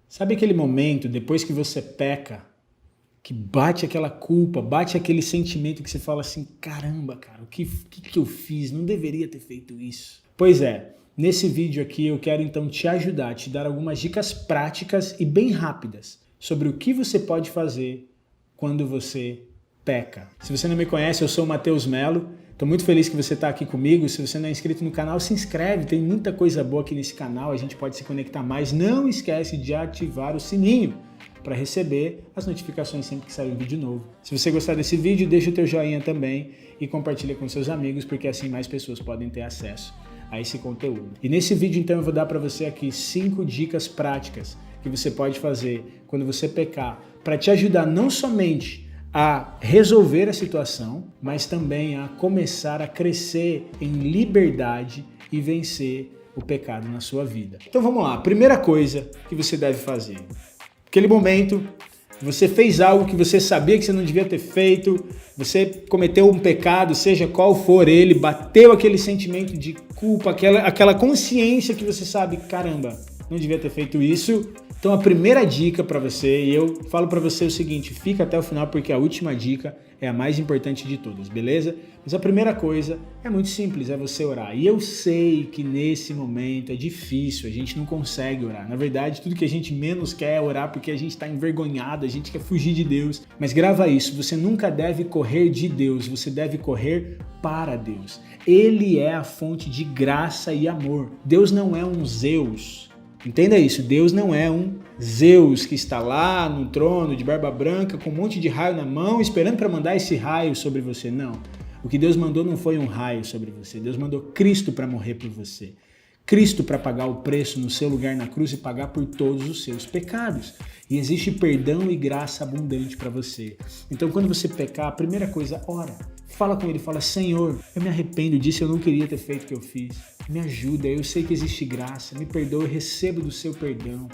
Sabe aquele momento, depois que você peca, que bate aquela culpa, bate aquele sentimento que você fala assim, caramba, cara, o que eu fiz? Não deveria ter feito isso. Pois é, nesse vídeo aqui eu quero então te ajudar, te dar algumas dicas práticas e bem rápidas sobre o que você pode fazer quando você peca. Se você não me conhece, eu sou o Matheus Melo. Estou muito feliz que você está aqui comigo. Se você não é inscrito no canal, se inscreve. Tem muita coisa boa aqui nesse canal. A gente pode se conectar mais. Não esquece de ativar o sininho para receber as notificações sempre que sair um vídeo novo. Se você gostar desse vídeo, deixa o teu joinha também e compartilha com seus amigos, porque assim mais pessoas podem ter acesso a esse conteúdo. E nesse vídeo, então, eu vou dar para você aqui 5 dicas práticas que você pode fazer quando você pecar, para te ajudar não somente a resolver a situação, mas também a começar a crescer em liberdade e vencer o pecado na sua vida. Então vamos lá, primeira coisa que você deve fazer. Aquele momento, você fez algo que você sabia que você não devia ter feito, você cometeu um pecado, seja qual for ele, bateu aquele sentimento de culpa, aquela consciência que você sabe, caramba, não devia ter feito isso. Então a primeira dica para você, e eu falo para você o seguinte, fica até o final porque a última dica é a mais importante de todas, beleza? Mas a primeira coisa é muito simples, é você orar. E eu sei que nesse momento é difícil, a gente não consegue orar. Na verdade, tudo que a gente menos quer é orar porque a gente está envergonhado, a gente quer fugir de Deus. Mas grava isso, você nunca deve correr de Deus, você deve correr para Deus. Ele é a fonte de graça e amor. Deus não é um Zeus. Entenda isso, Deus não é um Zeus que está lá no trono de barba branca com um monte de raio na mão esperando para mandar esse raio sobre você. Não, o que Deus mandou não foi um raio sobre você, Deus mandou Cristo para morrer por você. Cristo para pagar o preço no seu lugar na cruz e pagar por todos os seus pecados. E existe perdão e graça abundante para você. Então quando você pecar, a primeira coisa, ora. Fala com ele, fala, Senhor, eu me arrependo disso, eu não queria ter feito o que eu fiz. Me ajuda, eu sei que existe graça, me perdoa, eu recebo do seu perdão.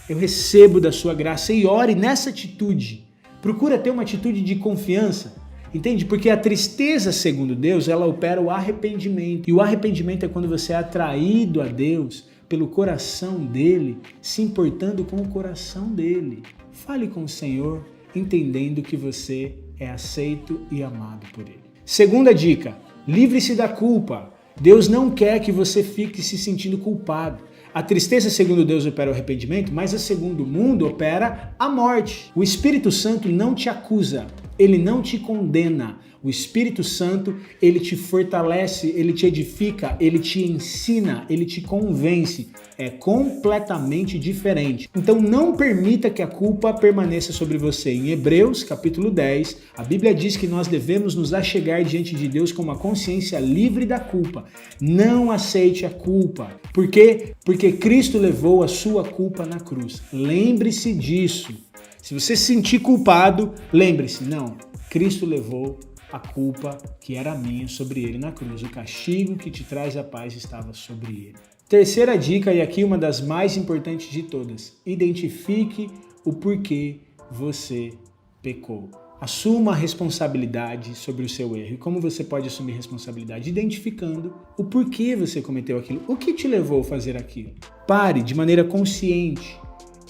Eu recebo da sua graça e ore nessa atitude. Procura ter uma atitude de confiança, entende? Porque a tristeza, segundo Deus, ela opera o arrependimento. E o arrependimento é quando você é atraído a Deus pelo coração dele, se importando com o coração dele. Fale com o Senhor, entendendo que você é aceito e amado por ele. Segunda dica, livre-se da culpa. Deus não quer que você fique se sentindo culpado. A tristeza, segundo Deus, opera o arrependimento, mas a segundo o mundo opera a morte. O Espírito Santo não te acusa, ele não te condena. O Espírito Santo, ele te fortalece, ele te edifica, ele te ensina, ele te convence. É completamente diferente. Então não permita que a culpa permaneça sobre você. Em Hebreus, capítulo 10, a Bíblia diz que nós devemos nos achegar diante de Deus com uma consciência livre da culpa. Não aceite a culpa. Por quê? Porque Cristo levou a sua culpa na cruz. Lembre-se disso. Se você se sentir culpado, lembre-se, não, Cristo levou a culpa que era minha sobre ele na cruz. O castigo que te traz a paz estava sobre ele. Terceira dica, e aqui uma das mais importantes de todas, identifique o porquê você pecou. Assuma a responsabilidade sobre o seu erro. E como você pode assumir responsabilidade? Identificando o porquê você cometeu aquilo. O que te levou a fazer aquilo? Pare de maneira consciente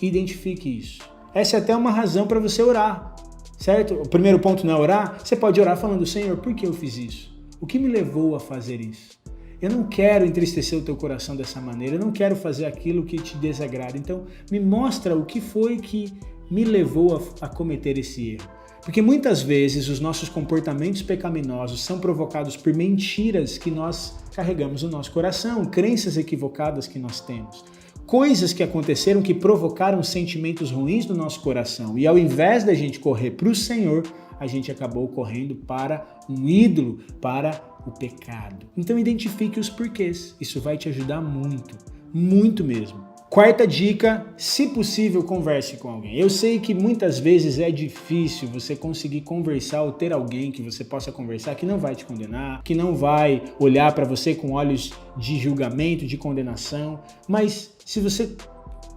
e identifique isso. Essa é até uma razão para você orar, certo? O primeiro ponto não é orar. Você pode orar falando, Senhor, por que eu fiz isso? O que me levou a fazer isso? Eu não quero entristecer o teu coração dessa maneira, eu não quero fazer aquilo que te desagrada. Então, me mostra o que foi que me levou a cometer esse erro. Porque muitas vezes os nossos comportamentos pecaminosos são provocados por mentiras que nós carregamos no nosso coração, crenças equivocadas que nós temos. Coisas que aconteceram que provocaram sentimentos ruins no nosso coração. E ao invés da gente correr para o Senhor, a gente acabou correndo para um ídolo, para o pecado. Então identifique os porquês. Isso vai te ajudar muito, muito mesmo. Quarta dica, se possível, converse com alguém. Eu sei que muitas vezes é difícil você conseguir conversar ou ter alguém que você possa conversar que não vai te condenar, que não vai olhar para você com olhos de julgamento, de condenação, mas se você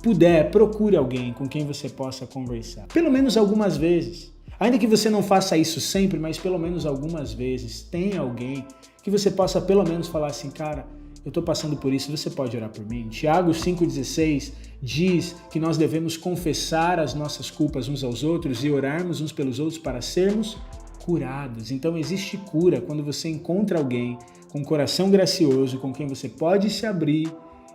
puder, procure alguém com quem você possa conversar. Pelo menos algumas vezes. Ainda que você não faça isso sempre, mas pelo menos algumas vezes, tenha alguém que você possa pelo menos falar assim, cara, eu estou passando por isso, você pode orar por mim? Tiago 5,16 diz que nós devemos confessar as nossas culpas uns aos outros e orarmos uns pelos outros para sermos curados. Então existe cura quando você encontra alguém com um coração gracioso, com quem você pode se abrir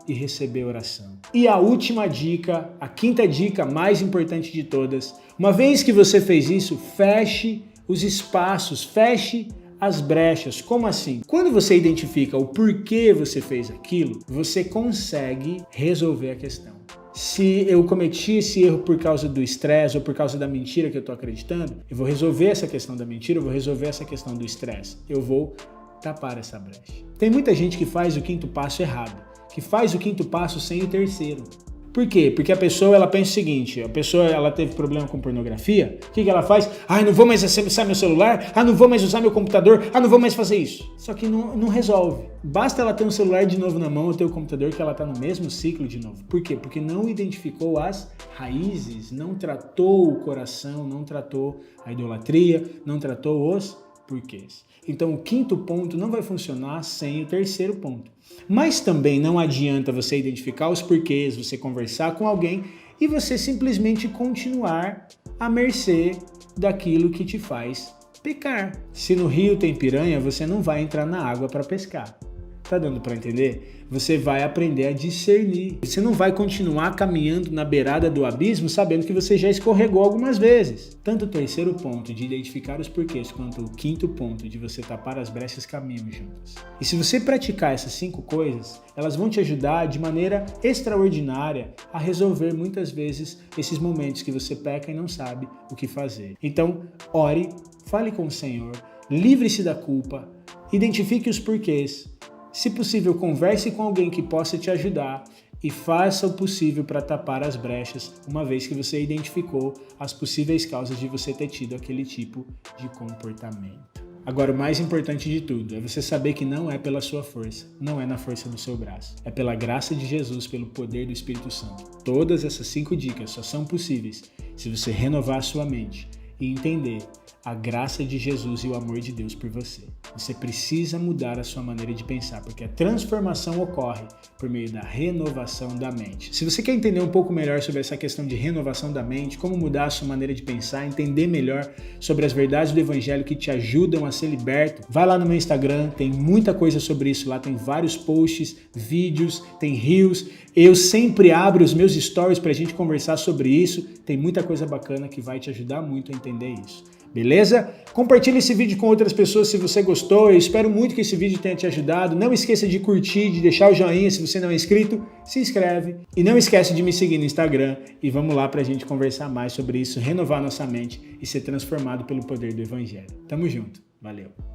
e receber oração. E a última dica, a quinta dica mais importante de todas, uma vez que você fez isso, feche os espaços, feche as brechas. Como assim? Quando você identifica o porquê você fez aquilo, você consegue resolver a questão. Se eu cometi esse erro por causa do estresse ou por causa da mentira que eu estou acreditando, eu vou resolver essa questão da mentira, eu vou resolver essa questão do estresse. Eu vou tapar essa brecha. Tem muita gente que faz o quinto passo errado, que faz o quinto passo sem o terceiro. Por quê? Porque a pessoa ela pensa o seguinte, a pessoa ela teve problema com pornografia, o que ela faz? Não vou mais acessar meu celular, não vou mais usar meu computador, não vou mais fazer isso. Só que não resolve. Basta ela ter um celular de novo na mão ou ter o computador que ela está no mesmo ciclo de novo. Por quê? Porque não identificou as raízes, não tratou o coração, não tratou a idolatria, não tratou os porquês. Então o quinto ponto não vai funcionar sem o terceiro ponto. Mas também não adianta você identificar os porquês, você conversar com alguém e você simplesmente continuar à mercê daquilo que te faz pecar. Se no rio tem piranha, você não vai entrar na água para pescar. Tá dando para entender? Você vai aprender a discernir. Você não vai continuar caminhando na beirada do abismo sabendo que você já escorregou algumas vezes. Tanto o terceiro ponto de identificar os porquês quanto o quinto ponto de você tapar as brechas caminham juntos. E se você praticar essas 5 coisas, elas vão te ajudar de maneira extraordinária a resolver muitas vezes esses momentos que você peca e não sabe o que fazer. Então, ore, fale com o Senhor, livre-se da culpa, identifique os porquês. Se possível, converse com alguém que possa te ajudar e faça o possível para tapar as brechas, uma vez que você identificou as possíveis causas de você ter tido aquele tipo de comportamento. Agora, o mais importante de tudo é você saber que não é pela sua força, não é na força do seu braço. É pela graça de Jesus, pelo poder do Espírito Santo. Todas essas 5 dicas só são possíveis se você renovar a sua mente e entender a graça de Jesus e o amor de Deus por você. Você precisa mudar a sua maneira de pensar, porque a transformação ocorre por meio da renovação da mente. Se você quer entender um pouco melhor sobre essa questão de renovação da mente, como mudar a sua maneira de pensar, entender melhor sobre as verdades do Evangelho que te ajudam a ser liberto, vai lá no meu Instagram, tem muita coisa sobre isso lá, tem vários posts, vídeos, tem reels. Eu sempre abro os meus stories para a gente conversar sobre isso, tem muita coisa bacana que vai te ajudar muito a entender isso. Beleza? Compartilhe esse vídeo com outras pessoas se você gostou. Eu espero muito que esse vídeo tenha te ajudado. Não esqueça de curtir, de deixar o joinha. Se você não é inscrito, se inscreve. E não esquece de me seguir no Instagram. E vamos lá para a gente conversar mais sobre isso, renovar nossa mente e ser transformado pelo poder do Evangelho. Tamo junto. Valeu!